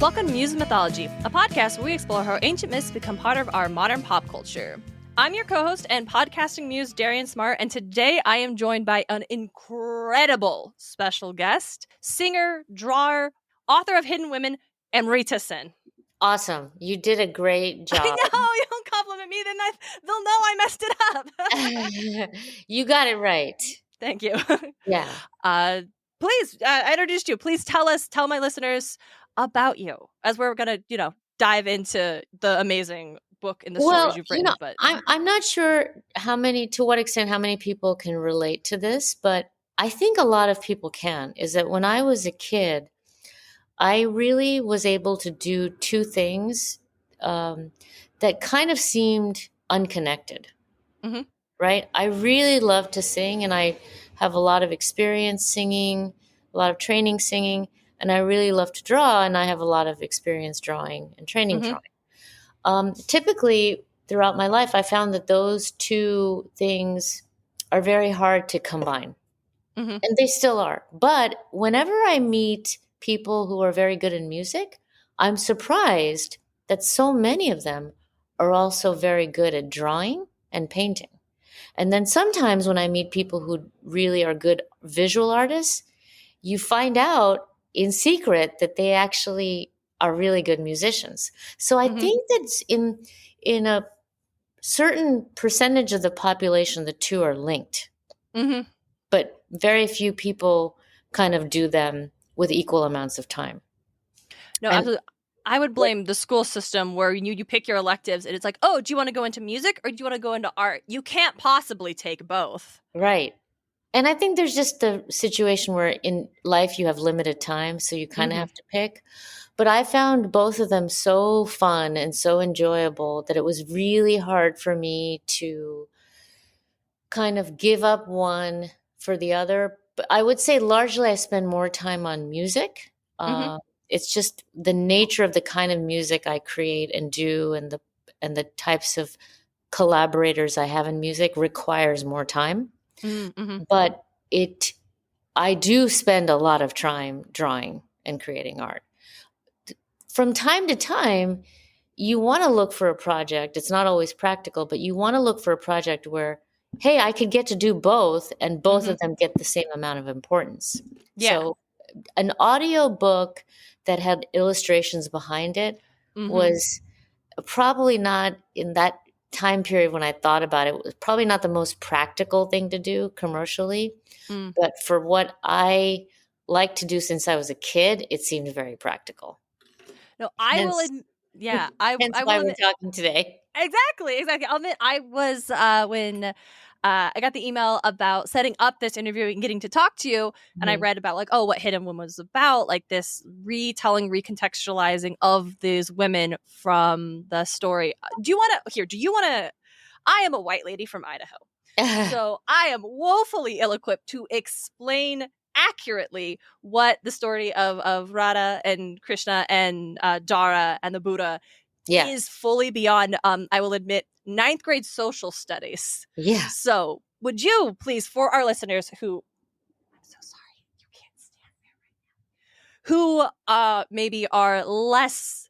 Welcome to Muse Mythology, a podcast where we explore how ancient myths become part of our modern pop culture. I'm your co-host and podcasting muse, Darien Smartt, and today I am joined by an incredible special guest, singer, drawer, author of Hidden Women, Amrita Sen. Awesome. You did a great job. I know, you don't compliment me, then they'll know I messed it up. You got it right. Thank you. Yeah. Please, I introduced you. Please tell my listeners about you as we're going to, dive into the amazing book and the stories you've written. But I'm not sure to what extent how many people can relate to this, but I think a lot of people can, is that when I was a kid, I really was able to do two things that kind of seemed unconnected, right? I really love to sing, and I have a lot of experience singing, a lot of training singing, and I really love to draw, and I have a lot of experience drawing and training drawing. Typically, throughout my life, I found that those two things are very hard to combine, and they still are. But whenever I meet people who are very good in music, I'm surprised that so many of them are also very good at drawing and painting. And then sometimes when I meet people who really are good visual artists, you find out in secret that they actually are really good musicians. So I think that in a certain percentage of the population, the two are linked. But very few people kind of do them with equal amounts of time. No, absolutely. I would blame the school system where you pick your electives and it's like, oh, do you want to go into music or do you want to go into art? You can't possibly take both. Right. And I think there's just the situation where in life you have limited time, so you kind of have to pick. But I found both of them so fun and so enjoyable that it was really hard for me to kind of give up one for the other. But I would say largely I spend more time on music. It's just the nature of the kind of music I create and do, and the types of collaborators I have in music requires more time. But I do spend a lot of time drawing and creating art. From time to time, you want to look for a project. It's not always practical, but you want to look for a project where, hey, I could get to do both, and both of them get the same amount of importance. Yeah. So an audio book that had illustrations behind it was probably not, in that time period when I thought about it, was probably not the most practical thing to do commercially. But for what I like to do since I was a kid, it seemed very practical. No, I will admit, I will why admit, we're talking today. Exactly. I'll admit I was when I got the email about setting up this interview and getting to talk to you, and I read about what Hidden Women was about, like this retelling, recontextualizing of these women from the story. Do you want to? I am a white lady from Idaho, so I am woefully ill-equipped to explain accurately what the story of Radha and Krishna and Dara and the Buddha is fully beyond, I will admit, 9th grade social studies. Yeah. So would you please, for our listeners who, I'm so sorry, you can't stand there right now, who maybe are less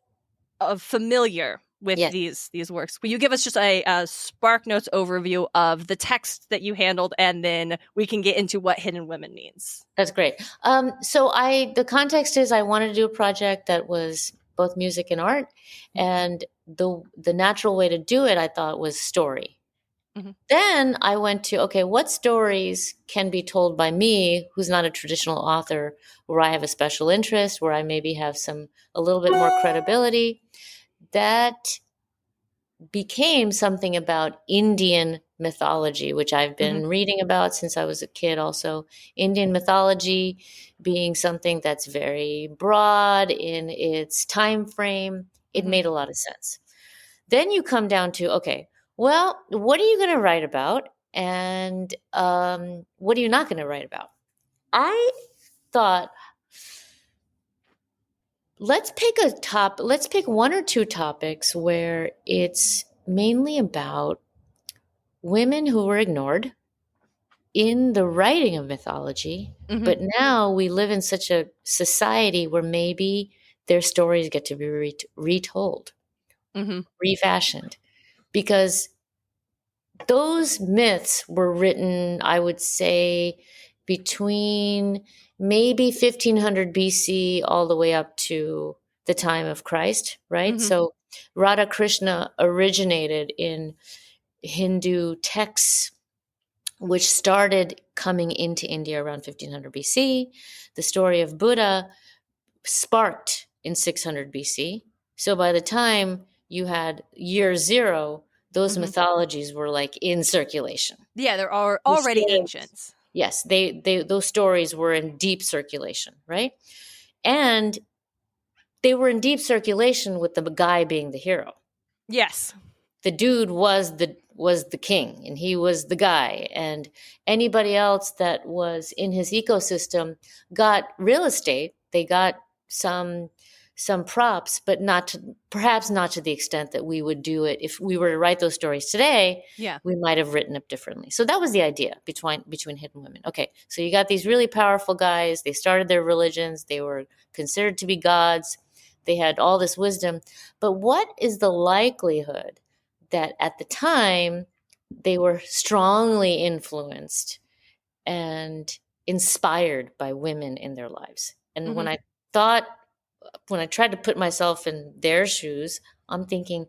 familiar with these works, will you give us just a Spark Notes overview of the text that you handled, and then we can get into what Hidden Women means? That's great. So the context is I wanted to do a project that was both music and art, and the natural way to do it, I thought, was story. Then I went to, okay, what stories can be told by me, who's not a traditional author, where I have a special interest, where I maybe have a little bit more credibility. That became something about Indian mythology, which I've been reading about since I was a kid also. Indian mythology being something that's very broad in its time frame. It made a lot of sense. Then you come down to, okay, well, what are you going to write about? And what are you not going to write about? I thought, let's pick one or two topics where it's mainly about women who were ignored in the writing of mythology. But now we live in such a society where maybe their stories get to be retold, Mm-hmm. refashioned, because those myths were written, I would say, between maybe 1500 BC all the way up to the time of Christ, right? Mm-hmm. So Radha Krishna originated in Hindu texts, which started coming into India around 1500 BC. The story of Buddha sparked in 600 BC. So by the time you had year zero, those Mm-hmm. mythologies were like in circulation. Yeah, they're The already stories, ancient. yes, they those stories were in deep circulation, right? And they were in deep circulation with the guy being the hero. Yes. The dude was the king, and he was the guy, and anybody else that was in his ecosystem got real estate. They got some props, but perhaps not to the extent that we would do it. If we were to write those stories today, Yeah. we might have written it differently. So that was the idea between hidden women. Okay, so you got these really powerful guys. They started their religions. They were considered to be gods. They had all this wisdom. But what is the likelihood that at the time they were strongly influenced and inspired by women in their lives? And Mm-hmm. thought, when I tried to put myself in their shoes, I'm thinking,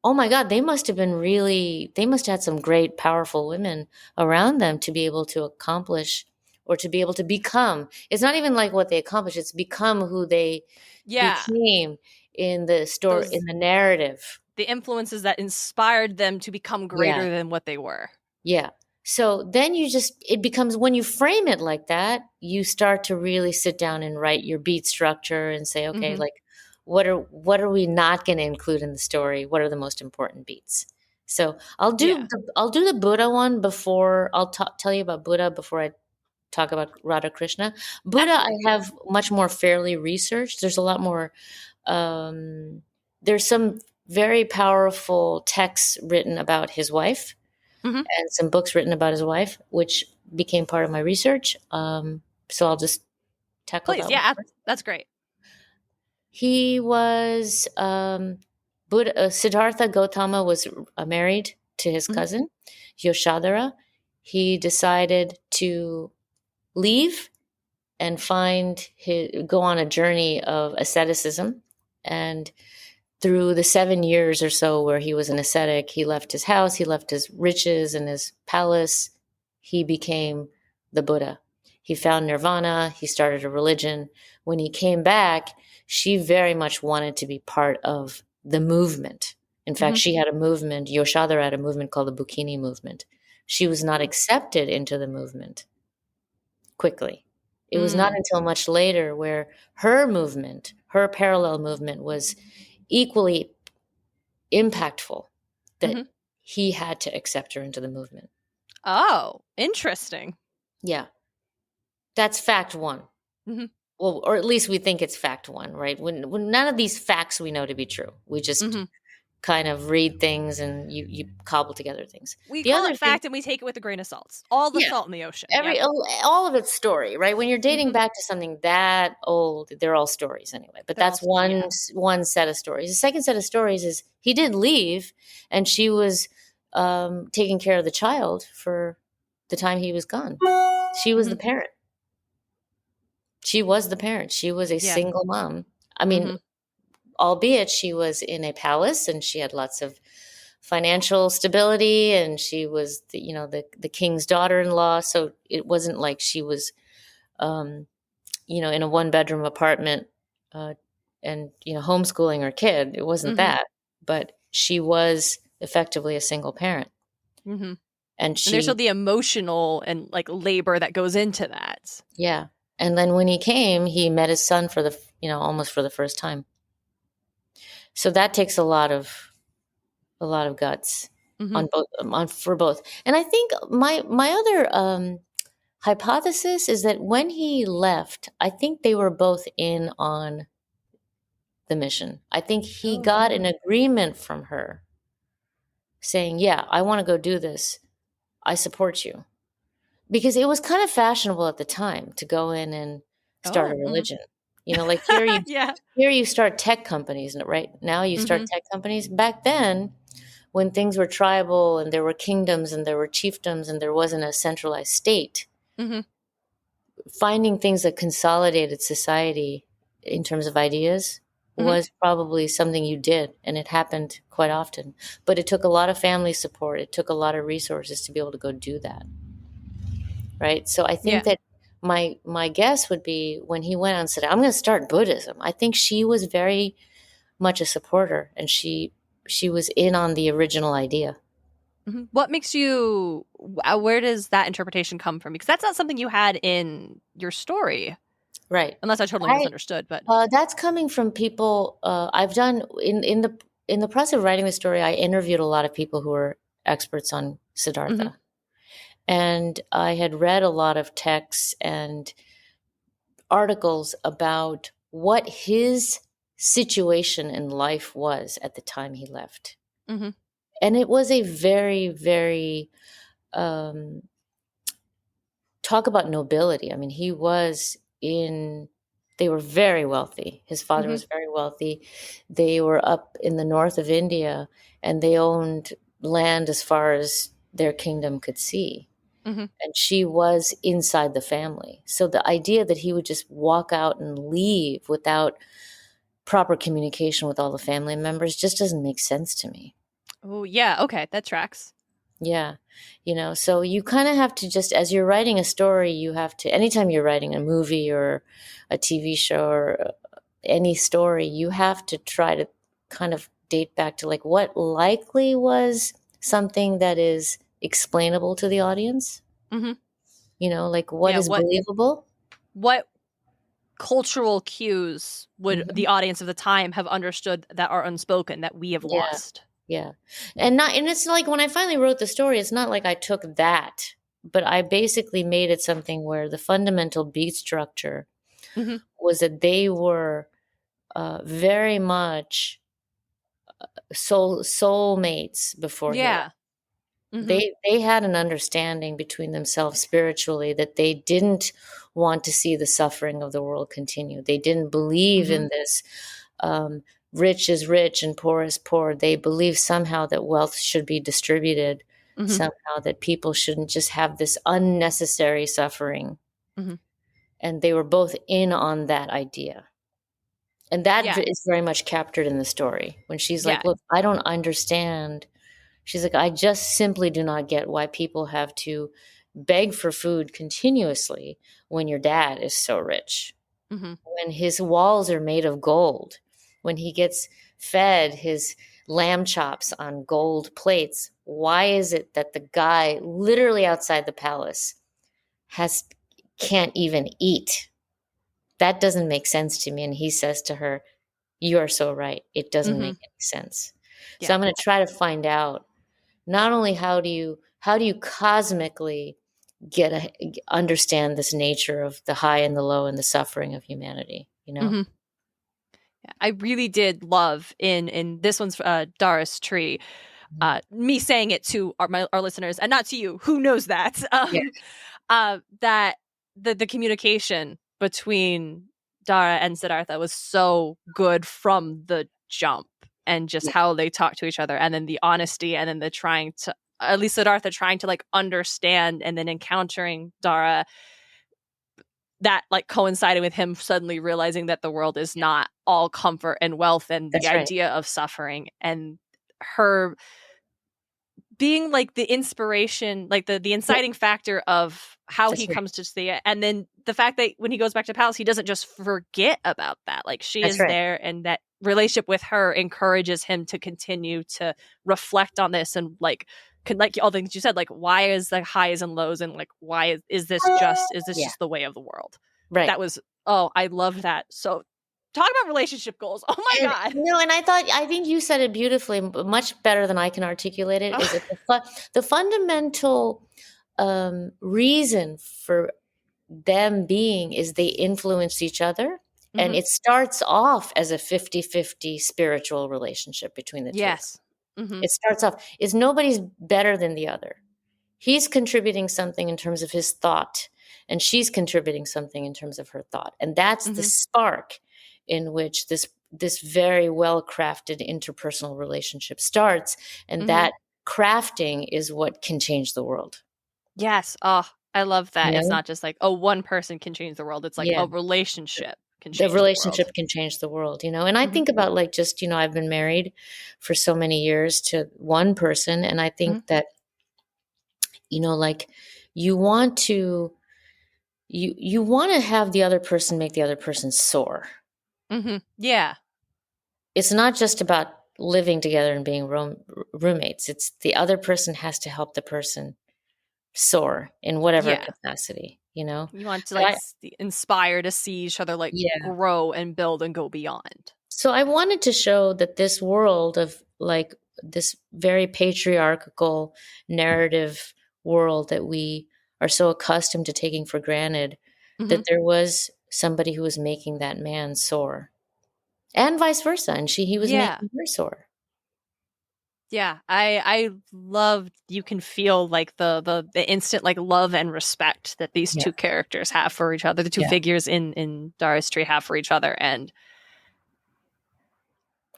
oh my God, they must have had some great, powerful women around them to be able to accomplish or to be able to become. It's not even like what they accomplished, it's become who they Yeah. became in the story, in Those the narrative. the influences that inspired them to become Yeah. greater than what they were. Yeah. So then it becomes, when you frame it like that, you start to really sit down and write your beat structure and say, okay, Mm-hmm. like what are we not going to include in the story? What are the most important beats? So Yeah. I'll do the Buddha one before I'll tell you about Buddha before I talk about Radha Krishna. Buddha, I Absolutely. have much more fairly researched. There's a lot more. Um, there's some very powerful texts written about his wife Mm-hmm. and some books written about his wife, which became part of my research. So I'll just tackle Please. that one Yeah, first. that's great. He was Buddha. Siddhartha Gautama was married to his Mm-hmm. cousin Yashodhara. He decided to leave and go on a journey of asceticism. And through the 7 years or so where he was an ascetic, he left his house, he left his riches and his palace. He became the Buddha. He found nirvana. He started a religion. When he came back, she very much wanted to be part of the movement. In fact, Mm-hmm. she had a movement, Yashodhara had a movement called the Bikini movement. She was not accepted into the movement quickly. It was not Mm. until much later where her movement, her parallel movement, was equally impactful that Mm-hmm. he had to accept her into the movement. Oh, interesting. Yeah, that's fact one. Mm-hmm. Well, or at least we think it's fact one, right? When none of these facts we know to be true. We just Mm-hmm. kind of read things and you cobble together things. We The call other it thing, fact and we take it with a grain of salt. All the yeah, salt in the ocean. Yep. all of it's story, right? When you're dating Mm-hmm. back to something that old, they're all stories anyway. But They're that's also, yeah. one set of stories. The second set of stories is he did leave, and she was taking care of the child for the time he was gone. She was Mm-hmm. the parent. She was the parent. She was a Yeah. single mom. I mean, Mm-hmm. albeit she was in a palace and she had lots of financial stability, and she was the king's daughter-in-law, so it wasn't like she was in a one-bedroom apartment uh, and homeschooling her kid. It wasn't Mm-hmm. that, but she was effectively a single parent. Mm-hmm. And And there's still she, the emotional and like labor that goes into that. yeah, and then when he came, he met his son for almost for the first time. So that takes a lot of guts Mm-hmm. on both, for both. And I think my other hypothesis is that when he left, I think they were both in on the mission. I think he Oh. got an agreement from her saying, "Yeah, I want to go do this. I support you." Because it was kind of fashionable at the time to go in and start a Oh. Mm-hmm. religion. Like here you Yeah. here you start tech companies, right? Now you start Mm-hmm. tech companies. Back then, when things were tribal and there were kingdoms and there were chiefdoms and there wasn't a centralized state, Mm-hmm. finding things that consolidated society in terms of ideas Mm-hmm. was probably something you did, and it happened quite often. But it took a lot of family support. It took a lot of resources to be able to go do that, right? So I think Yeah. that my guess would be when he went out and said, "I'm going to start Buddhism." I think she was very much a supporter, and she was in on the original idea. Mm-hmm. What makes you? Where does that interpretation come from? Because that's not something you had in your story, Right. unless I totally I misunderstood. But That's coming from people. I've done in the process of writing the story. I interviewed a lot of people who were experts on mm-hmm. Siddhartha, and I had read a lot of texts and articles about what his situation in life was at the time he left, Mm-hmm. and it was a very, very um, talk about nobility. I mean, he was in, they were very wealthy. His father Mm-hmm. was very wealthy. They were up in the north of India and they owned land as far as their kingdom could see. Mm-hmm. And she was inside the family. So the idea that he would just walk out and leave without proper communication with all the family members just doesn't make sense to me. Oh yeah. Okay, that tracks. Yeah. So you kind of have to just, as you're writing a story, you have to, anytime you're writing a movie or a TV show or any story, you have to try to kind of date back to like what likely was something that is explainable to the audience, Mm-hmm. like what Yeah. is believable. What cultural cues would Mhm. the audience of the time have understood that are unspoken that we have Yeah. lost? Yeah. And it's like when I finally wrote the story, it's not like I took that, but I basically made it something where the fundamental beat structure Mm-hmm. was that they were very much soulmates before he left. Yeah. Mm-hmm. They had an understanding between themselves spiritually that they didn't want to see the suffering of the world continue. They didn't believe Mm-hmm. in this um, rich is rich and poor is poor. They believed somehow that wealth should be distributed, Mm-hmm. somehow that people shouldn't just have this unnecessary suffering. Mm-hmm. And they were both in on that idea. And that Yeah. is very much captured in the story when she's Yeah. like, look, I don't understand. She's like, I just simply do not get why people have to beg for food continuously when your dad is so rich, Mm-hmm. when his walls are made of gold, when he gets fed his lamb chops on gold plates. Why is it that the guy literally outside the palace has can't even eat? That doesn't make sense to me. And he says to her, you are so right. It doesn't Mm-hmm. make any sense. So Yeah. I'm going to try to find out not only how do you cosmically understand this nature of the high and the low and the suffering of humanity. Mm-hmm. Yeah. I really did love in this one's Doris Tree. Me saying it to our listeners and not to you, who knows that, Yeah, that the communication between Dara and Siddhartha was so good from the jump, and just yeah, how they talk to each other, and then the honesty, and then the trying to, at least Siddhartha trying to like understand, and then encountering Dara, that like coincided with him suddenly realizing that the world is not all comfort and wealth and the that's right. idea of suffering, and her being like the inspiration, like the Yeah, inciting factor of how he that's right. comes to see it. And then the fact that when he goes back to Palace, he doesn't just forget about that. Like she That's is right. there, and that relationship with her encourages him to continue to reflect on this, and like all the things you said, like why is the highs and lows, and like why is this Yeah, just the way of the world? right. That was, oh, I love that. So talk about relationship goals. Oh my And God. and I think you said it beautifully, much better than I can articulate it. Is that the fundamental reason for them being is they influence each other, and Hmm. it starts off as a 50-50 spiritual relationship between the two of them. Yes. Hmm. It starts off is nobody's better than the other. He's contributing something in terms of his thought and she's contributing something in terms of her thought. And that's the Mm-hmm. spark in which this very well crafted interpersonal relationship starts. And Mm-hmm. that crafting is what can change the world. Yes. Oh, I love that. You It's know? not just like, oh, one person can change the world. It's like Yeah. a relationship can The change the world. relationship can change the world, you know? And I Mm-hmm. think about like just, you know, I've been married for so many years to one person. And I Mm-hmm. think that, you know, like you want to you want to have the other person make the other person soar. Mm-hmm. Yeah. It's not just about living together and being roommates. It's the other person has to help the person soar in whatever Yeah. capacity, you know? You want to So like inspire to see each other like yeah. grow and build and go beyond. So I wanted to show that this world of like this very patriarchal narrative world that we are so accustomed to taking for granted, Mm-hmm. that there was somebody who was making that man soar, and vice versa, and he was Yeah. making her soar. Yeah. I love you can feel like the instant like love and respect that these Yeah, two characters have for each other, the two yeah, figures in Dara's tree have for each other. And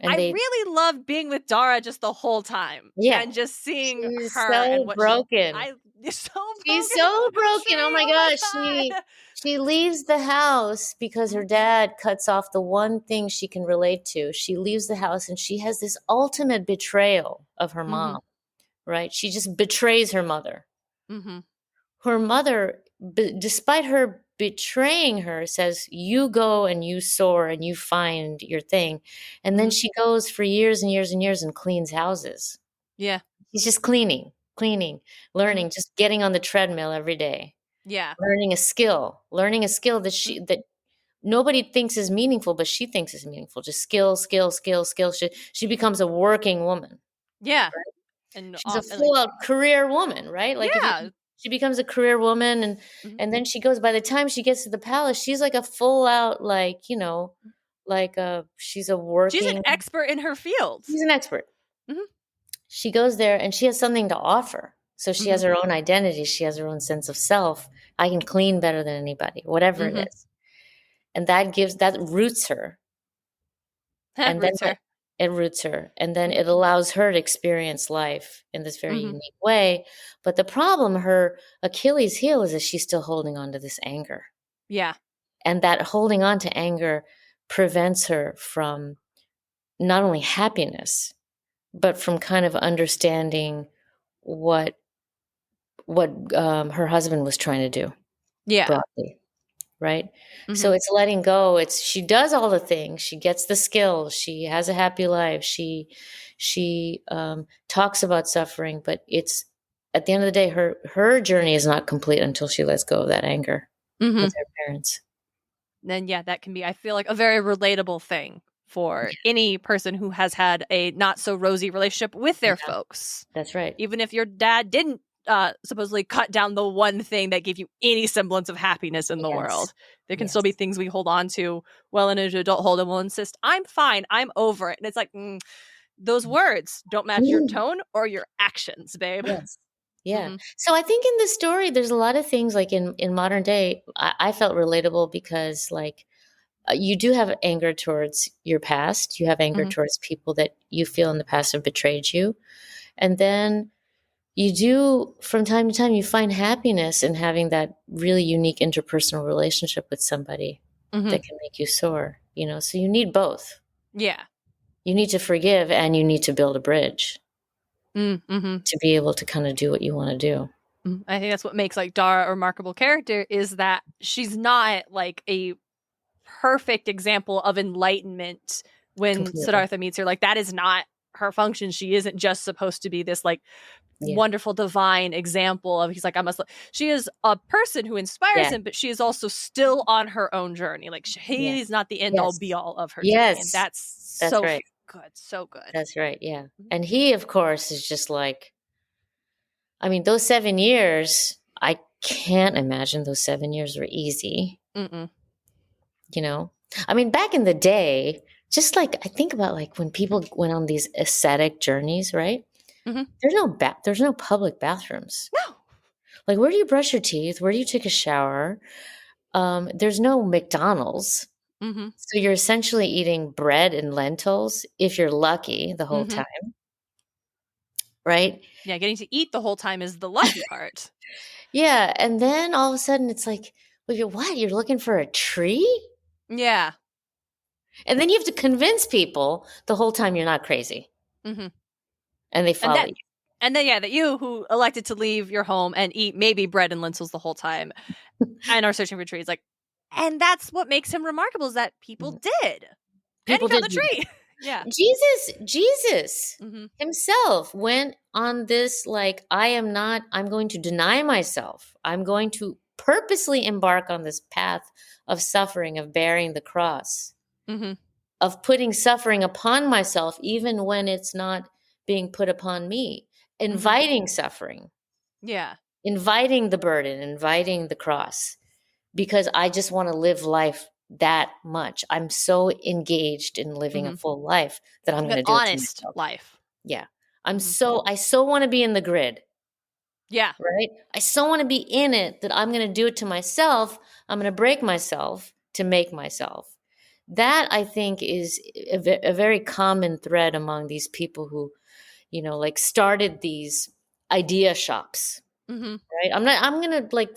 and I they, really loved being with Dara just the whole time yeah, and just seeing she's her and so what broken. I is so She's broken so in the broken. Oh tree. my Oh my gosh. god. She leaves the house because her dad cuts off the one thing she can relate to. She leaves the house and she has this ultimate betrayal of her Mm-hmm. mom, right? She just betrays her mother. Mm-hmm. Her mother, despite her betraying her, says, "You go and you soar and you find your thing." And then Mm-hmm. she goes for years and years and years and cleans houses. Yeah. She's just cleaning, Mm-hmm. learning, just getting on the treadmill every day. Yeah. Learning a skill that Mm-hmm. that nobody thinks is meaningful, but she thinks is meaningful. Just skill. She becomes a working woman. Yeah. And She's a like full out career woman, right? Like if you, yeah. she becomes a career woman, Mm-hmm. and then she goes, by the time she gets to the palace, she's like a full out, like, you know, like she's a She's an working, expert in her field. she's an expert. Mm-hmm. She goes there and she has something to offer. So she Mm-hmm. has her own identity. She has her own sense of self. I can clean better than anybody, whatever it Mm-hmm. is. And that roots her. And then Roots her. it roots her. And then it allows her to experience life in this very Mm-hmm. unique way. But the problem, her Achilles heel, is that she's still holding on to this anger. Yeah. And that holding on to anger prevents her from not only happiness, but from kind of understanding what her husband was trying to do Yeah. broadly, right? Mm-hmm. So it's letting go. It's she does all the things. She gets the skills. She has a happy life. She talks about suffering, but it's at the end of the day, her journey is not complete until she lets go of that anger Mm-hmm. with her parents. Then yeah, that can be I feel like a very relatable thing for Yeah, any person who has had a not so rosy relationship with their yeah, folks. that's right. Even if your dad didn't supposedly cut down the one thing that gave you any semblance of happiness in the Yes, world, there can still be yes. things we hold on to well into adulthood and will insist, I'm fine, I'm over it. And it's like, those words don't match your Mm, tone or your actions, babe. yes. Yeah. Mm-hmm. So I think in this story, there's a lot of things like in modern day, I felt relatable because like you do have anger towards your past. You have anger Mm-hmm. towards people that you feel in the past have betrayed you. And then you do, from time to time, you find happiness in having that really unique interpersonal relationship with somebody Mm-hmm. that can make you soar, you know? So you need both. Yeah. You need to forgive and you need to build a bridge Mm-hmm. to be able to kind of do what you want to do. I think that's what makes like Dara a remarkable character is that she's not like a perfect example of enlightenment when Completely. Siddhartha meets her. Like that is not her function. She isn't just supposed to be this like Yeah. wonderful divine example of he's like I must. She is a person who inspires Yeah. him, but she is also still on her own journey. Like he Yeah. is not the end all Yes. be all of her journey, and Yes. that's That's so right. good, so good. That's right. Yeah. And he, of course, is just like, I mean, those 7 years, I can't imagine those 7 years were easy, Mm-mm. you know? I mean, back in the day, just like I think about like when people went on these ascetic journeys, right? Mhm. There's no public bathrooms. No. Like, where do you brush your teeth? Where do you take a shower? There's no McDonald's. Mm-hmm. So you're essentially eating bread and lentils if you're lucky the whole Mm-hmm. time, right? Yeah, getting to eat the whole time is the lucky part. Yeah. And then all of a sudden it's like, well, you're what? You're looking for a tree? Yeah. And then you have to convince people the whole time you're not crazy. Mm-hmm. And they And follow that, you. and then that you who elected to leave your home and eat maybe bread and lentils the whole time and are searching for trees, like, and that's what makes him remarkable is that people did, and he People found did the do that. tree. Yeah. Jesus Mm-hmm. himself went on this, like, I'm going to deny myself. I'm going to purposely embark on this path of suffering, of bearing the cross, Mm-hmm. of putting suffering upon myself, even when it's not being put upon me, inviting suffering, Yeah. inviting the burden, inviting the cross, because I just want to live life that much. I'm so engaged in living a Mm-hmm. full life that I'm Like going an to do it to honest myself. life. Yeah. Mm-hmm. I so want to be in the grid, Yeah. right? I so want to be in it that I'm going to do it to myself. I'm going to break myself to make myself. That, I think, is a very common thread among these people who, like, started these idea shops, Mm-hmm. right? I'm going to, like,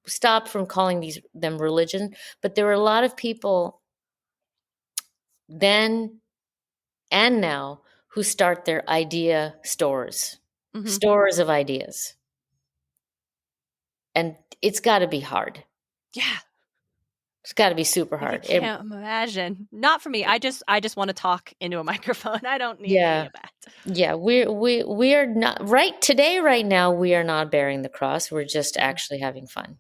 stop from calling them religion, but there were a lot of people then and now who start their idea Mm-hmm. stores of ideas. And it's got to be hard. Yeah. It's got to be super Like I hard. can't imagine. Not for me. I just want to talk into a microphone. I don't need any Yeah. of that. Yeah, we are not right today, right now. We are not bearing the cross. We're just actually having fun.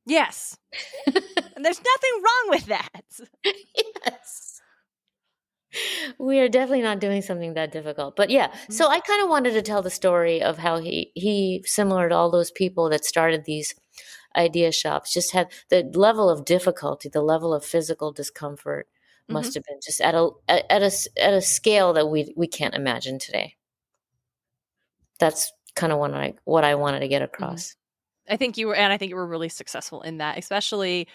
Yes. And there's nothing wrong with that. Yes. We are definitely not doing something that difficult. But yeah, Mm-hmm. so I kind of wanted to tell the story of how he similar to all those people that started these idea shops, just had the level of difficulty, the level of physical discomfort Mm-hmm. must have been just at a scale that we can't imagine today. That's kind of what I wanted to get Mm-hmm. across. I think you were really successful in that, especially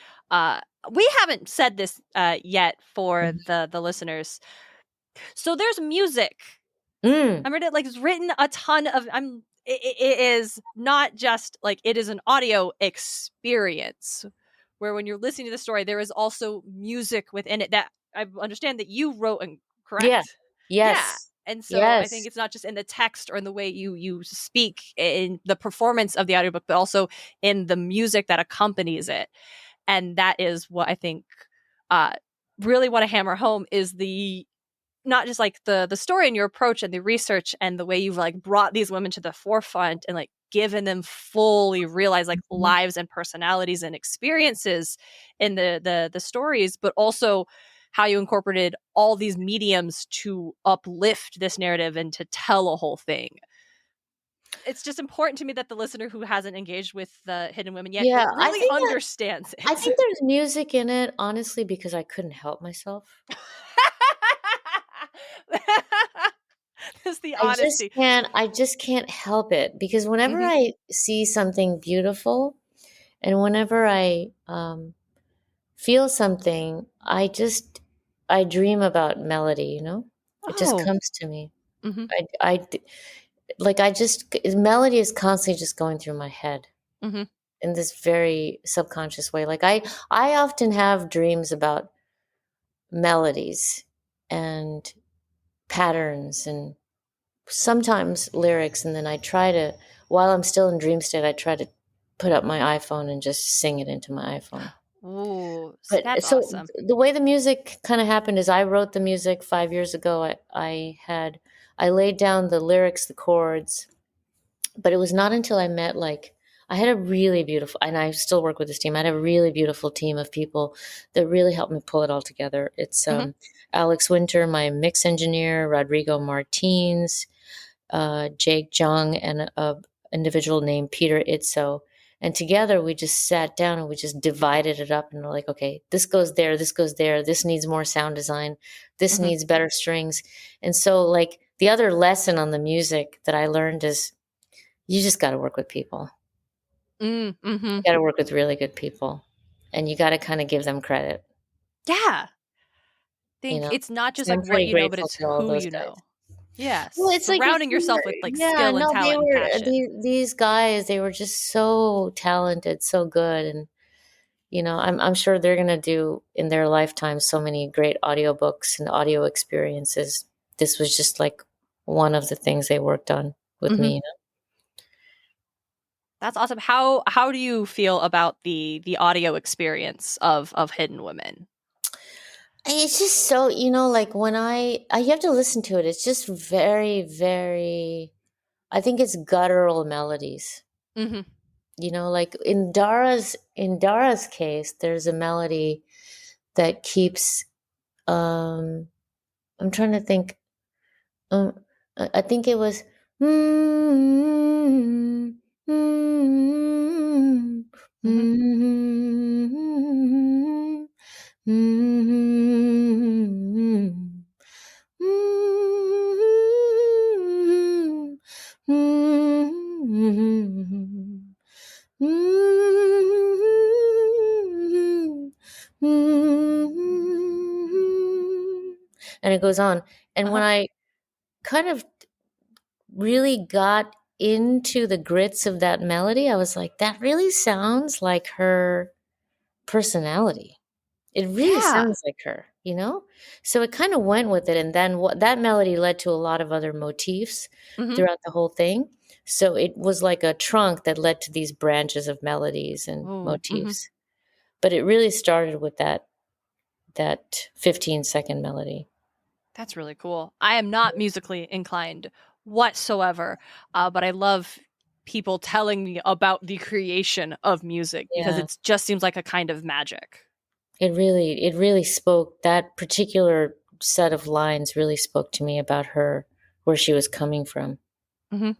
we haven't said this yet for the listeners. So there's music. Mm, I read it, like, it's written a ton of it is not just like it is an audio experience where when you're listening to the story there is also music within it that I understand that you wrote, and yeah. correct? Yeah. Yes. And so I think Yes. it's not just in the text or in the way you speak in the performance of the audiobook, but also in the music that accompanies it. And that is what I think uh really want to hammer home is the not just like the story and your approach and the research and the way you've like brought these women to the forefront and like given them fully realized like Mhm. lives and personalities and experiences in the stories, but also how you incorporated all these mediums to uplift this narrative and to tell a whole thing. It's just important to me that the listener who hasn't engaged with the Hidden Women yet Yeah, like really understands I it. think there's music in it, honestly, because I couldn't help myself. That's the honesty. I just can't help it, because whenever Mm-hmm. I see something beautiful and whenever I feel something, I dream about melody. It just Oh. comes to me. Mm-hmm. I like, melody is constantly just going through my head Mm-hmm. in this very subconscious way. Like, I often have dreams about melodies and patterns and sometimes lyrics, and then while I'm still in dream state, I try to put up my iPhone and just sing it into my iPhone. Ooh, But that's so awesome. the way the music kind of happened is I wrote the music 5 years ago. I laid down the lyrics, the chords, but it was not until I had a really beautiful, and I still work with this team. I had a really beautiful team of people that really helped me pull it all together. It's Mm-hmm. Alex Winter, my mix engineer, Rodrigo Martins, Jake Jung, and a individual named Peter Itzo. And together we just sat down and we just divided it up, and we're like, okay, this goes there, this goes there, this needs more sound design, this Mm-hmm. needs better strings. And so, like, the other lesson on the music that I learned is you just got to work with people. Mm-hmm. You got to work with really good people, and you got to kind of give them credit. Yeah. You Think know, it's not just so I'm like what pretty you know, but grateful it's to all who those you guys. know. Yes. Well, it's like if Surrounding you yourself were, with like yeah, skill and no, they talent and were passion. these guys. They were just so talented, so good, and I'm sure they're gonna do in their lifetime so many great audiobooks and audio experiences. This was just like one of the things they worked on with Hmm. me. That's awesome. How do you feel about the audio experience of Hidden Women? It's just so, like when you have to listen to it. It's just very, very. I think it's guttural melodies. Hmm. Like in Dara's case, there's a melody that keeps. I'm trying to think. Um, I think it was. Mm, mm, Hmm. mm, mm, mm, mm, and it goes on. And when Uh-huh. I kind of really got into the grits of that melody, I was like, that really sounds like her personality. It really Yeah. sounds like her. So it kind of went with it. And then what that melody led to a lot of other motifs Hmm. throughout the whole thing. So it was like a trunk that led to these branches of melodies and Oh. Hmm. motifs. But it really started with that 15-second melody. That's really cool. I am not musically inclined whatsoever, but I love people telling me about the creation of music because Yeah. it just seems like a kind of magic. It really spoke. That particular set of lines really spoke to me about her, where she was coming from. Hmm.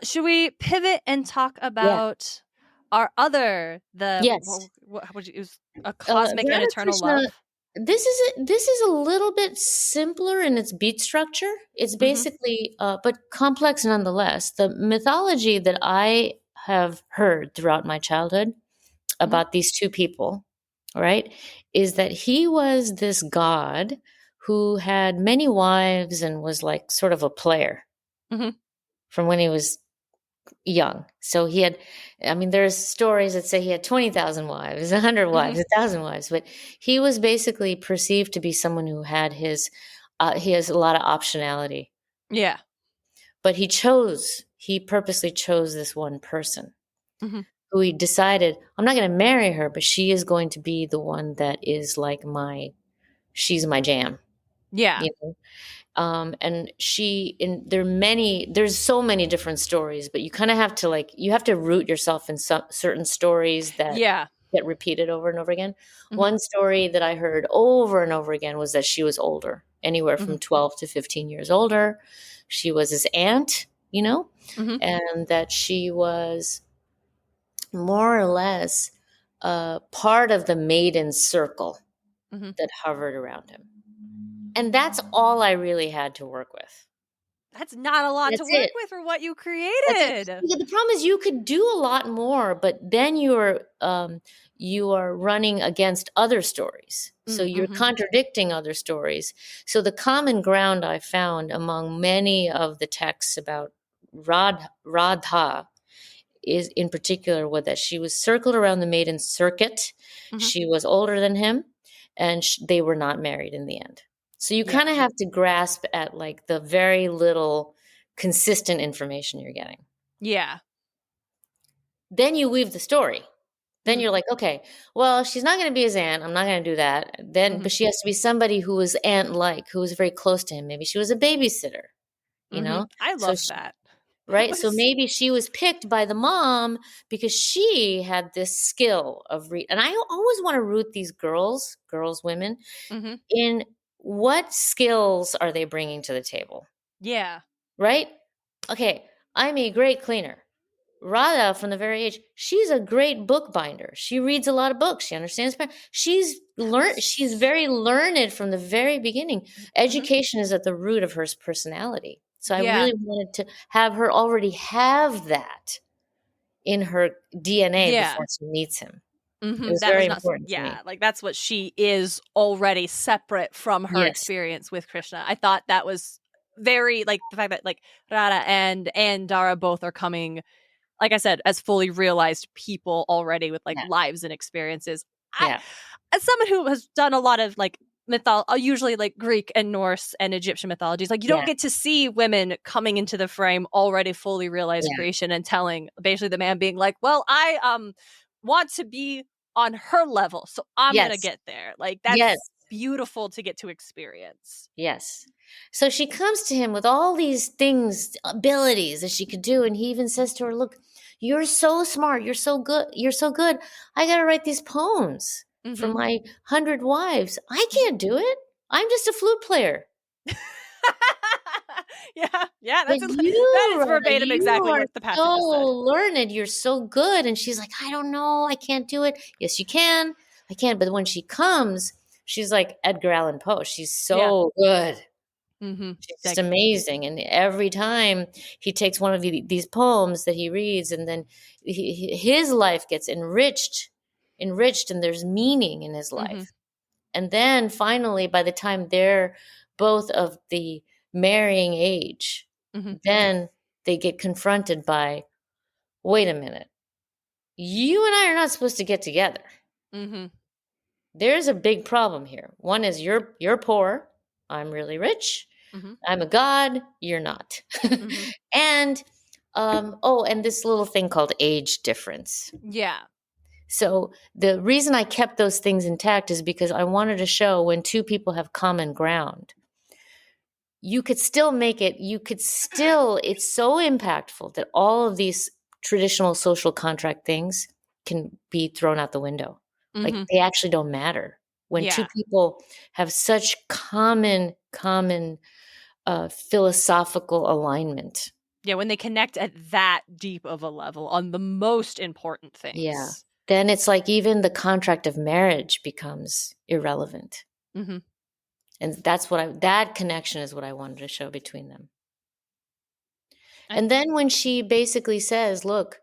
Should we pivot and talk Yeah. about our other the Yes. what would you use a cosmic and eternal Ramakrishna. love? This is a little bit simpler in its beat structure. It's Hmm. basically, but complex nonetheless. The mythology that I have heard throughout my childhood Hmm. about these two people, right, is that he was this god who had many wives and was like sort of a player Hmm. from when he was young. So he had, I mean, there's stories that say he had 20,000 wives, 100 Hmm. wives, 1,000 wives, but he was basically perceived to be someone who had he has a lot of optionality. Yeah. But he purposely chose this one person Hmm. who he decided, I'm not going to marry her, but she is going to be the one that is like she's my jam, Yeah. you know? And there's so many different stories, but you kind of have to you have to root yourself in some certain stories that Yeah. get repeated over and over again. Hmm. One story that I heard over and over again was that she was older, anywhere Hmm. from 12 to 15 years older. She was his aunt, Hmm. and that she was more or less part of the maiden circle Hmm. that hovered around him. And that's all I really had to work with. That's not a lot to That's work it. with for what you That's it. created. Yeah, the problem is you could do a lot more, but then you are running against other stories. So you're Mm-hmm. contradicting other stories. So the common ground I found among many of the texts about Radha is in particular was that she was circled around the maiden circuit. Hmm. She was older than him, and they were not married in the end. So you Yeah. kind of have to grasp at like the very little consistent information you're getting. Yeah. Then you weave the story. Then Hmm. you're like, okay, well, she's not going to be his aunt. I'm not going to do that. Hmm. But she has to be somebody who was aunt-like, who was very close to him. Maybe she was a babysitter, you Hmm. know. I So love that. That right? So was. maybe she was picked by the mom because she had this skill of and I always want to root these women, Hmm. in what skills are they bringing to the table, Yeah. right? Okay, I'm a great cleaner. Radha, from the very age, she's a great bookbinder. She reads a lot of books. She understands. That She's was. very learned from the very beginning. Hmm. Education is at the root of her personality. So I Yeah. really wanted to have her already have that. in her DNA Yeah. before she meets him. It Mm-hmm. was That very was not, important to yeah, me. like that's what she is already separate from her Yes. experience with Krishna. I thought that was very, like, the fact that, like, Radha and Dara both are coming, like I said, as fully realized people already with, like, Yeah. lives and experiences. I, Yeah. as someone who has done a lot of, like, usually like Greek and Norse and Egyptian mythologies, like, you don't Yeah. get to see women coming into the frame already fully realized Yeah. creation and telling basically the man being like, well, I want to be on her level, so I'm gonna Yes. get there. Like, Yes. that's beautiful to get to experience. Yes. So she comes to him with all these things, abilities that she could do. And he even says to her, look, you're so smart. You're so good. You're so good. I got to write these poems for Mm-hmm. my 100 wives. I can't do it. I'm just a flute player. Yeah, But that you, is Rhoda, verbatim you exactly are what the passage so just said. learned. You're so good. And she's like, I don't know. I can't do it. Yes, you can. I can. But when she comes, she's like Edgar Allan Poe. She's Yeah. so good. Mm-hmm. She's just Like, amazing. And every time he takes one of these poems that he reads, and then his life gets enriched, and there's meaning in his mm-hmm. life. And then finally, by the time they're both of the marrying age, Mm-hmm. then they get confronted by, wait a minute, you and I are not supposed to get together. Mm-hmm. There's a big problem here. One is you're poor, I'm really rich. Mm-hmm. I'm a god, you're not. Mm-hmm. And oh, and this little thing called age difference. Yeah. So the reason I kept those things intact is because I wanted to show when two people have common ground, you could still make it, it's so impactful that all of these traditional social contract things can be thrown out the window. Like Mm-hmm. they actually don't matter. When two Yeah. people have such common philosophical alignment. Yeah, when they connect at that deep of a level on the most important Yeah. things. Then it's like even the contract of marriage becomes irrelevant. Mm-hmm. And that connection is what I wanted to show between them. I, And then when she basically says, look,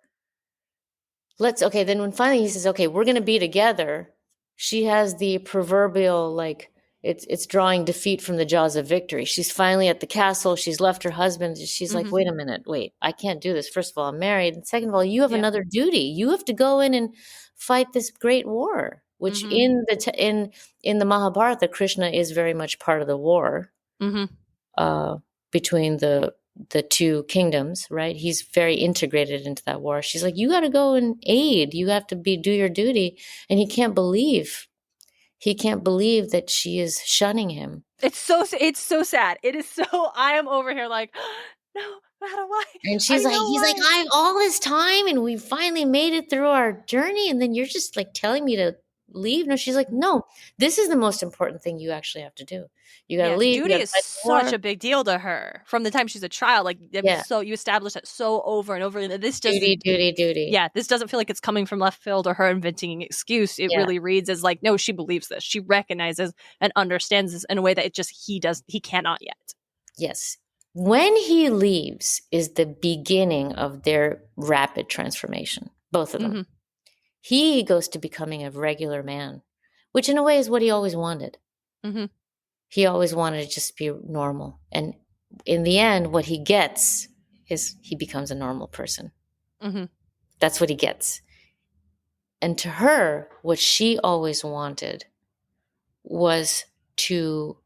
okay, then when finally he says, okay, we're going to be together, she has the proverbial, like, it's drawing defeat from the jaws of victory. She's finally at the castle. She's left her husband. She's like, mm-hmm. wait a minute, wait, I can't do this. First of all, I'm married. And second of all, you have Yeah. another duty. You have to go in and fight this great war, which Mm-hmm. in the Mahabharata, Krishna is very much part of the war Mm-hmm. between the two kingdoms, right? He's very integrated into that war. She's like, you got to go and aid. You have to do your duty. And he can't believe that she is shunning him. It's so sad. It is so, I am over here like, no, Rada, why? And I know he's like, why. I all this time and we finally made it through our journey. And then you're just like telling me to leave. No, she's like, no, this is the most important thing you actually have to do. You got to Yeah, leave. You duty got to is fight the such war. a big deal to her from the time she's a child. Like, Yeah. so you establish that so over and over, and this Duty, doesn't. duty. Yeah, this doesn't feel like it's coming from left field or her inventing an excuse. It Yeah. really reads as like, no, she believes this. She recognizes and understands this in a way that he cannot yet. Yes. When he leaves is the beginning of their rapid transformation, both of them. Mm-hmm. He goes to becoming a regular man, which in a way is what he always wanted. Mm-hmm. He always wanted to just be normal. And in the end, what he gets is he becomes a normal person. Mm-hmm. That's what he gets. And to her, what she always wanted was to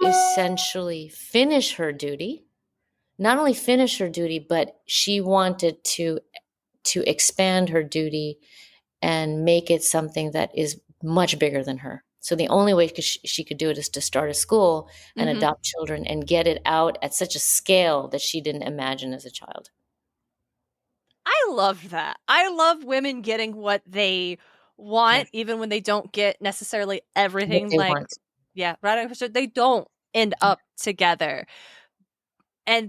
essentially finish her duty. Not only finish her duty, but she wanted to expand her duty and make it something that is much bigger than her. So the only way she could do it is to start a school and Mm-hmm. adopt children and get it out at such a scale that she didn't imagine as a child. I love that. I love women getting what they want, Yeah. even when they don't get necessarily What everything. they Like, want. yeah, right. They don't end up together.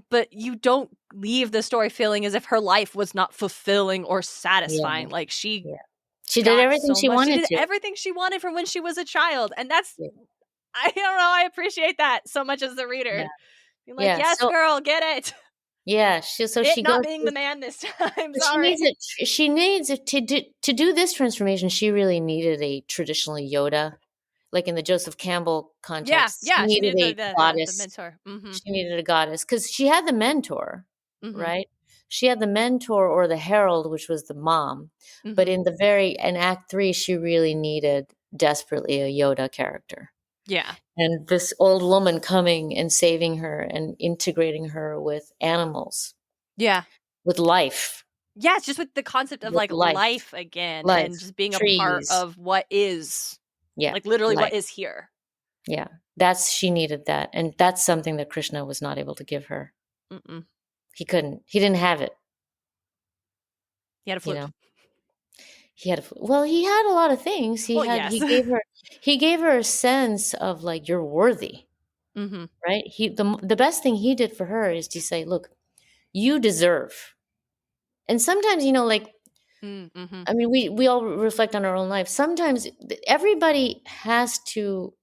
But you don't leave the story feeling as if her life was not fulfilling or satisfying. Yeah. Like, she Yeah. She did got everything so she much. She wanted did to. everything she wanted from when she was a child. And that's, Yeah. I don't know, I appreciate that so much as the Yeah. reader. Being like, Yeah. yes, So girl, get it. Yeah. It She not goes being the man this time. But she Sorry. needs it. She needs it to do this transformation. She really needed a traditional Yoda, like in the Joseph Campbell Yeah, context. She yeah. She needed needed a the goddess. mentor. Mm-hmm. She needed a goddess because she had the mentor, Mm-hmm. right? She had the mentor or the herald, which was the mom. But Mm-hmm. in Act 3, she really needed desperately a Yoda character. Yeah. And this old woman coming and saving her and integrating her with animals, Yeah. with life, Yeah, it's just with the concept of with like life. life again and Life, just being a part trees. of what is, Yeah, like literally what life. is here. Yeah. She needed that. And that's something that Krishna was not able to give her. Mm-mm. He couldn't. He didn't have it, He had a you flute. know. Well, he had a lot of things. Well, yes. He gave her a sense of like you're worthy, Mm-hmm. right? The best thing he did for her is to say, "Look, you deserve." And sometimes, like Mm-hmm. I mean, we all reflect on our own life. Sometimes everybody has to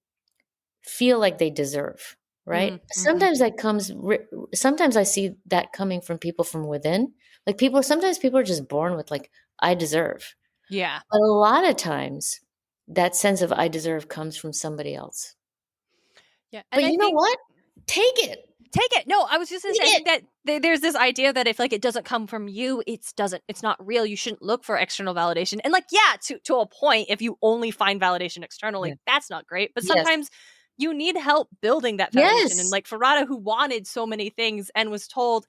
feel like they deserve, right? Mm-hmm. Sometimes I see that coming from people from within. Like sometimes people are just born with like, I deserve. Yeah. But a lot of times that sense of I deserve comes from somebody else. Yeah. And But I you know think what? Take it. take it. No, I was just gonna say, I Take think it. that there's this idea that if like it doesn't come from you, it's not real. You shouldn't look for external validation. And like, yeah, to a point, if you only find validation Yeah. externally, that's not great. But Yes. sometimes you need help building that foundation. And Yes. like Farada, who wanted so many things and was told,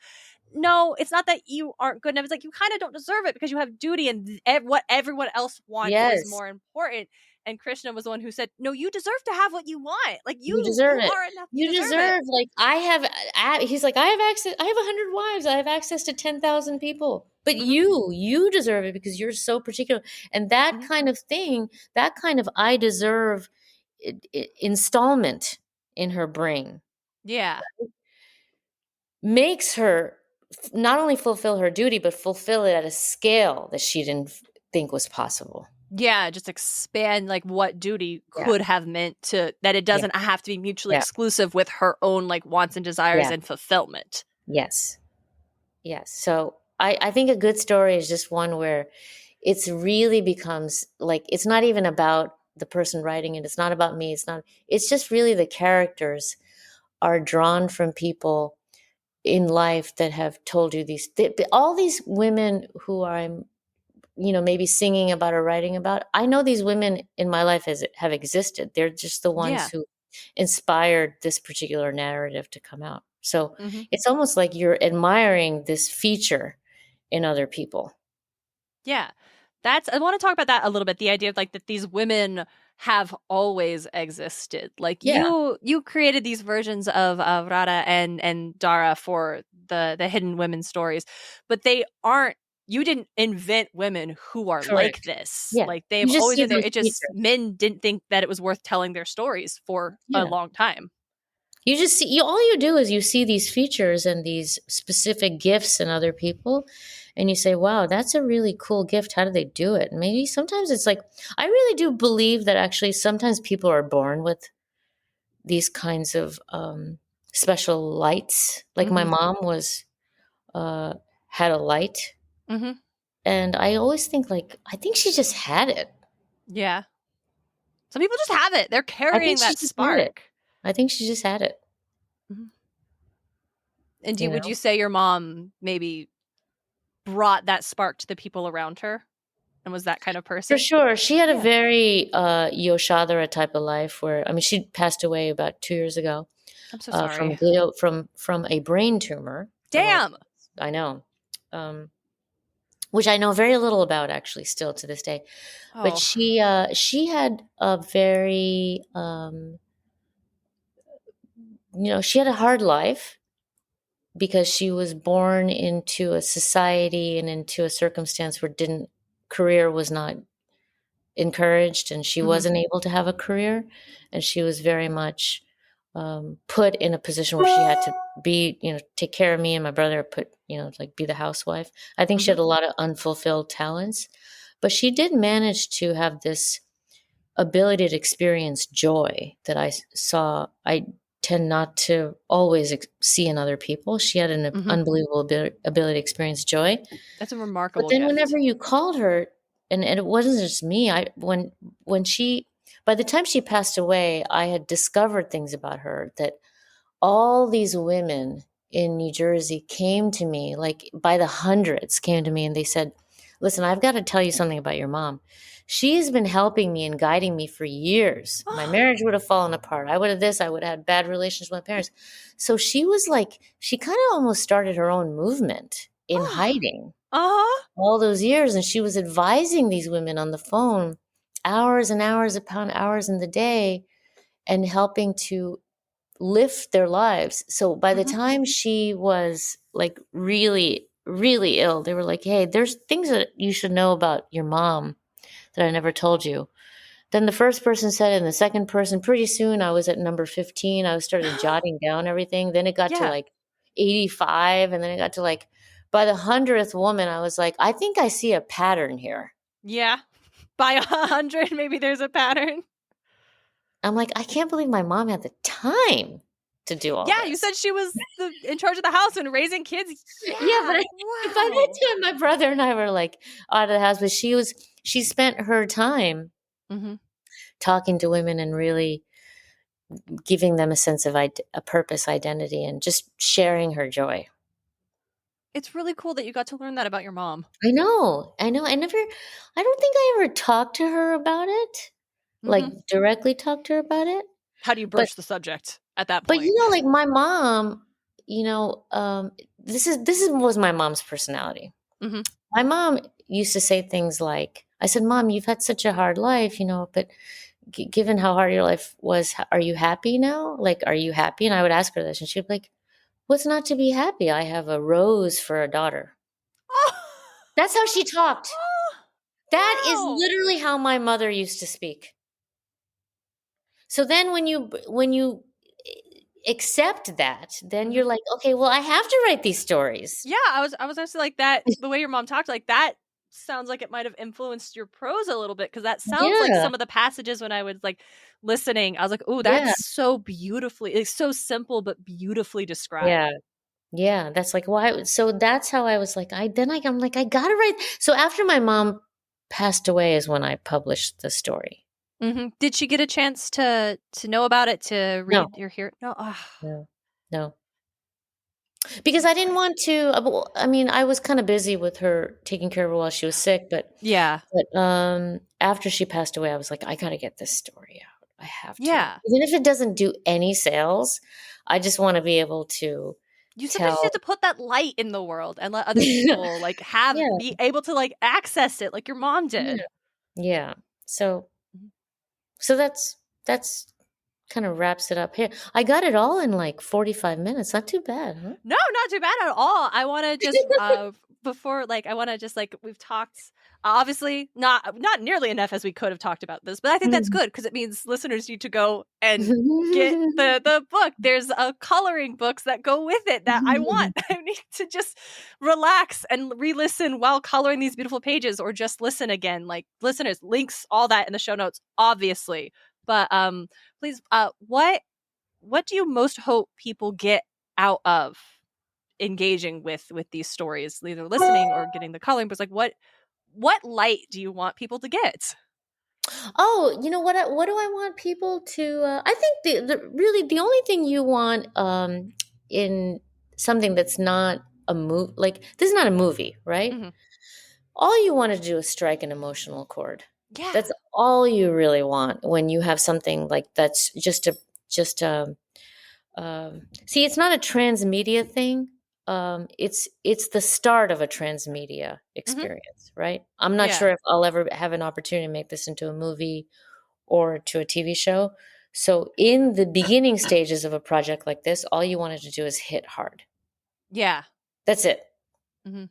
no, it's not that you aren't good enough. It's like you kind of don't deserve it because you have duty, and what everyone else wants is Yes. more important. And Krishna was the one who said, "No, you deserve to have what you want. Like You you deserve it. are enough. You You deserve it." deserve like he's like I have access. I have 100 wives. I have access to 10,000 people. But Mm-hmm. you deserve it because you're so particular. And that Mm-hmm. kind of thing, that kind of I deserve installment in her brain Yeah. makes her not only fulfill her duty but fulfill it at a scale that she didn't think was possible. Yeah, just expand like what duty Yeah. could have meant to that it Yeah. doesn't have to be mutually Yeah. exclusive with her own like wants and desires Yeah. and fulfillment. Yes. Yes. So I think a good story is just one where it's really becomes like it's not even about the person writing it. It's not about me. It's just really the characters are drawn from people in life that have told you all these women who I'm maybe singing about or writing about. I know these women in my life have existed. They're just the ones Yeah. who inspired this particular narrative to come out. So Mm-hmm. it's almost like you're admiring this feature in other people. Yeah. I want to talk about that a little bit. The idea of like that these women have always existed. Like Yeah, you created these versions of Radha and Dara for the hidden women stories, but they aren't. You didn't invent women who are like correct. this. Yeah, Like they've you just always see been there. these It just features. men didn't think that it was worth telling their stories for a Yeah, long time. you just see. All you do is you see these features and these specific gifts in other people, and you say, "Wow, that's a really cool gift. How do they do it?" And maybe sometimes it's like I really do believe that actually sometimes people are born with these kinds of special lights. Like my Mm-hmm. mom was uh, had a light, Mm-hmm. and I always think like I think she just had it. Yeah. Some people just have it. They're I think carrying she that just had it. spark. I think she just had it. Mhm. And You would know, you say your mom maybe brought that spark to the people around her and was that kind of for person? sure. She had a Yeah. very Yoshadara type of life. Where I mean, she passed away about 2 years ago I'm so from sorry. from a brain tumor. Of all, Damn. I know. Which I know very little about actually still to this day. But Oh. she had a very she had a hard life because she was born into a society and into a circumstance where didn't career was not encouraged and she Mhm. wasn't able to have a career, and she was very much put in a position where she had to be take care of me and my brother, put like be the housewife. I think she Mhm. had a lot of unfulfilled talents, but she did manage to have this ability to experience joy that I tend not to always see in other people. She had an unbelievable ability to experience joy. That's a But remarkable then gift. whenever you called her, and it wasn't just me, when she, by the time she passed away, I had discovered things about her, that all these women in New Jersey came to me, like by the hundreds came to me, and they said, listen, I've got to tell you something about your mom. She's been helping me and guiding me for years. My marriage would have fallen apart. I would have this. I would have had bad relations with my parents. So she was like, she kind of almost started her own movement in hiding all those years. And she was advising these women on the phone hours and hours upon hours in the day and helping to lift their lives. So by the time she was like really, really ill, they were like, hey, there's things that you should know about your mom that I never told you. Then the first person said it, and the second person, pretty soon I was at number 15. I started jotting down everything. Then it got to like 85. And then it got to like, by the 100th woman, I was like, I think I see a pattern here. Yeah. By 100, maybe there's a pattern. I'm like, I can't believe my mom had the time to do all this. You said she was in charge of the house and raising kids. Yeah, but by that time, my brother and I were like out of the house. But she spent her time talking to women and really giving them a sense of a purpose, identity, and just sharing her joy. It's really cool that you got to learn that about your mom. I know. I don't think I ever talked to her about it, like directly talked to her about it. How do you broach the subject at that point? But like my mom, this was my mom's personality. My mom used to say things like, I said, Mom, you've had such a hard life, but given how hard your life was, are you happy now? Like, are you happy? And I would ask her this, and she'd be like, what's not to be happy? I have a rose for a daughter. That's how she talked. That is literally how my mother used to speak. So then when you accept that, then you're like, okay, well, I have to write these stories. Yeah, I was actually like that. The way your mom talked, like that sounds like it might have influenced your prose a little bit, because that sounds like some of the passages when I was like listening, I was like, oh, that's so beautifully, it's so simple but beautifully described. Yeah, that's like why. So that's how I was like, I'm like, I gotta write. So after my mom passed away is when I published the story. Did she get a chance to know about it, to read your hear? No. Because I didn't want to. I mean, I was kind of busy with her, taking care of her while she was sick. But after she passed away, I was like, I got to get this story out. I have to. Yeah. Even if it doesn't do any sales, I just want to be able to. Sometimes you have to put that light in the world and let other people like be able to like access it, like your mom did. Yeah. So that's kind of wraps it up here. I got it all in like 45 minutes. Not too bad, huh? No, not too bad at all. I want to just we've talked obviously not nearly enough as we could have talked about this, but I think that's good, because it means listeners need to go and get the book. There's coloring books that go with it that I want. I need to just relax and re-listen while coloring these beautiful pages, or just listen again. Like, listeners, links, all that in the show notes, obviously. But please, what do you most hope people get out of engaging with these stories, either listening or getting the coloring books? Like, what light do you want people to get? Oh, you know what do I want people to? I think the only thing you want in something that's not a movie, like this is not a movie, right? All you want to do is strike an emotional chord. Yeah, that's all you really want when you have something like that's just see, it's not a transmedia thing. It's the start of a transmedia experience, right? I'm not sure if I'll ever have an opportunity to make this into a movie or to a TV show. So in the beginning stages of a project like this, all you wanted to do is hit hard. Yeah. That's it. And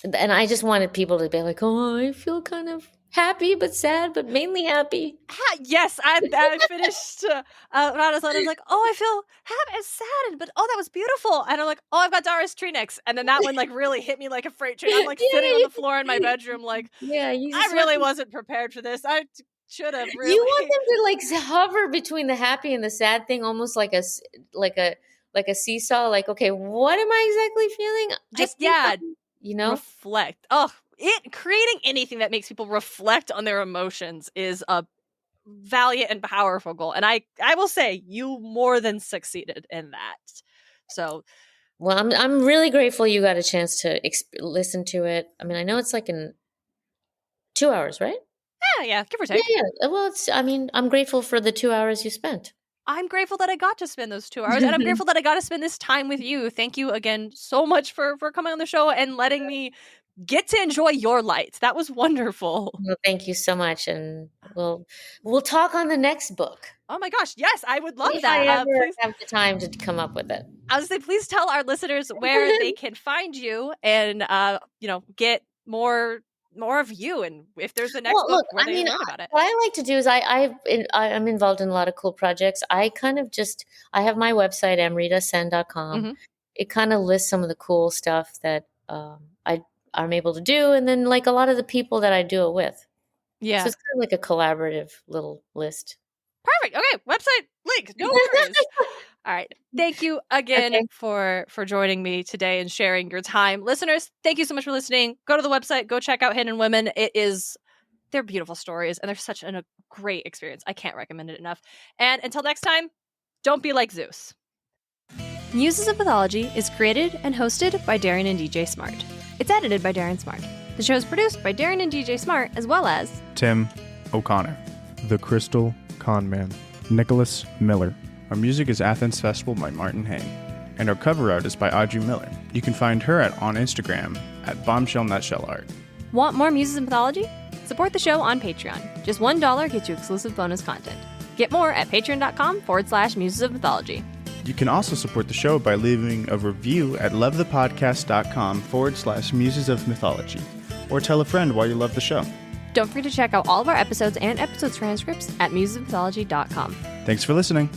I just wanted people to be like, oh, I feel kind of happy but sad, but mainly happy. Yes, I finished Rana's letter. I was like, oh, I feel happy and sad, but oh, that was beautiful. And I'm like, oh, I've got Doris Treenix. And then that one like really hit me like a freight train. I'm like sitting on the floor in my bedroom like, I really wasn't prepared for this. Should have You want really. them to like hover between the happy and the sad thing, almost like a seesaw. Like, okay, what am I exactly feeling? Just, I think yeah, you know. reflect. Oh, creating anything that makes people reflect on their emotions is a valiant and powerful goal. And I will say you more than succeeded in that. So, Well, I'm really grateful you got a chance to listen to it. I mean, I know it's like in 2 hours, right? yeah, give or Yeah, take. yeah. Well, I mean, I'm grateful for the 2 hours you spent. I'm grateful that I got to spend those 2 hours, and I'm grateful that I got to spend this time with you. Thank you again so much for coming on the show and letting me get to enjoy your light. That was wonderful. Well, thank you so much, and we'll talk on the next book. Oh my gosh, yes, I would love If I that. ever Please, have the time to come up with it. I was say, please tell our listeners where they can find you and get more of you, and if there's a next Well, book look, where I they mean, learn about it. what I like to do is I'm involved in a lot of cool projects. I kind of I have my website, amritasen.com. Mm-hmm. It kind of lists some of the cool stuff that I'm able to do, and then like a lot of the people that I do it with. Yeah. So it's kind of like a collaborative little list. Perfect. Okay, website link. No worries. All right. Thank you again for joining me today and sharing your time. Listeners, thank you so much for listening. Go to the website, go check out Hidden Women. They're beautiful stories and they're such a great experience. I can't recommend it enough. And until next time, don't be like Zeus. Muses of Mythology is created and hosted by Darien and DJ Smartt. It's edited by Darien Smartt. The show is produced by Darien and DJ Smartt, as well as Tim O'Connor, The Crystal Conman, Nicholas Miller. Our music is Athens Festival by Martin Hain, and our cover art is by Audrey Miller. You can find her on Instagram at Bombshell Nutshell Art. Want more Muses of Mythology? Support the show on Patreon. Just $1 gets you exclusive bonus content. Get more at patreon.com/Muses of Mythology. You can also support the show by leaving a review at lovethepodcast.com/Muses of Mythology, or tell a friend why you love the show. Don't forget to check out all of our episodes and episode transcripts at musesofmythology.com. Thanks for listening.